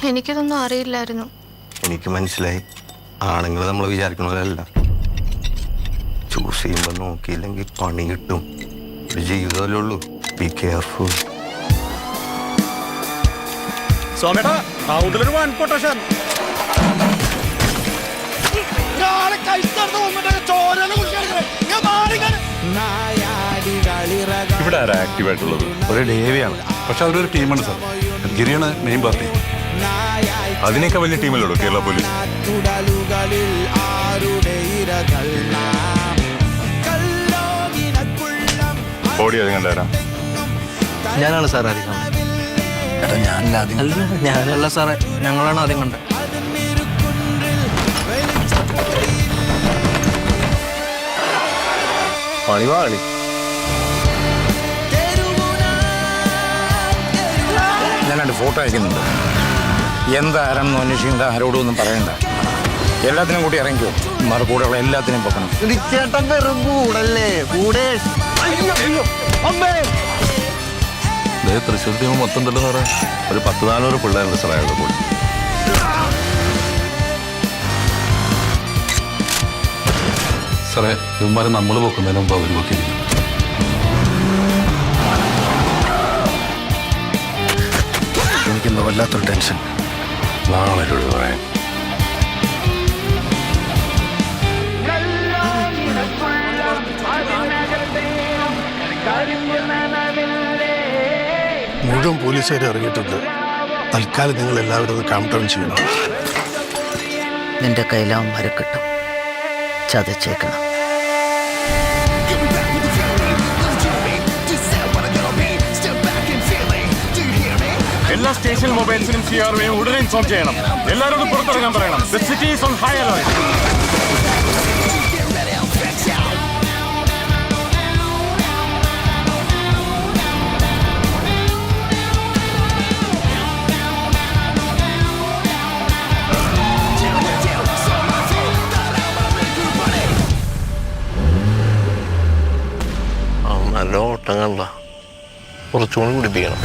എനിക്കിതൊന്നും അറിയില്ലായിരുന്നു. എനിക്ക് മനസ്സിലായി, ആണുങ്ങൾ നമ്മൾ വിചാരിക്കണതല്ല. ചൂസ് ചെയ്യുമ്പോൾ നോക്കിയില്ലെങ്കിൽ പണി കിട്ടും. ഒരു ജീവിതമല്ലേ ഉള്ളൂ. Be careful. ഇവിടെ ആരാ ആക്റ്റീവായിട്ടുള്ളത്? ഒരു ഡേവിയാണ്, പക്ഷെ അവരൊരു ടീമുണ്ട് സാർ. ഗിരിയാണ് main party. അതിനേക്കാൾ വലിയ ടീമല്ലോ കേരള പോലീസ്. ഓടി അത് കണ്ടാരാ? ഞാനാണ് സാർ ആദ്യം കണ്ടത്. ഞാനല്ല സാറേ, ഞങ്ങളാണ് ആദ്യം കണ്ടത്. പണിവാളി ഞാനാണ്ട് ഫോട്ടോ അയക്കുന്നുണ്ട്. എന്താരെന്ന് അന്വേഷിക്കേണ്ട, ആരോടും ഒന്നും പറയണ്ട. എല്ലാത്തിനും കൂടി ഇറങ്ങിക്കോ. മാറി കൂടെയുള്ള എല്ലാത്തിനും പൊക്കണം. ചേട്ടൻ വെറും കൂടല്ലേ കൂടെ. തൃശ്ശൂർ ടീം മൊത്തം തന്നെ സാറേ ഒരു 10-400 പിള്ളേരുണ്ട് സാറേ അയാളുടെ കൂടെ. സാറേ ഇവന്മാരെ നമ്മൾ പൊക്കുന്നതിന് മുമ്പ് അവർ പൊക്കിയിരിക്കും. എനിക്കെന്തോ വല്ലാത്തൊരു ടെൻഷൻ. നാളെ പറയാൻ മുഴുവൻ പോലീസുകാർ ഇറങ്ങിയിട്ടുണ്ട്. തൽക്കാലം നിങ്ങൾ എല്ലാവരും ഒന്ന് കാം ഡൗൺ ചെയ്യണം. നിന്റെ കയ്യിലാവന്മാരെ കിട്ടും, ചതച്ചേക്കണം. എല്ലാ സ്റ്റേഷൻ മൊബൈൽസിനും CROയും ഉടനെ ഇൻഫോം ചെയ്യണം. എല്ലാവരും പുറത്തിറങ്ങാൻ പറയണം. The city is on high alert. നല്ല ഓട്ടം കണ്ട കുറച്ചുകൂടി പിടിപ്പിക്കണം.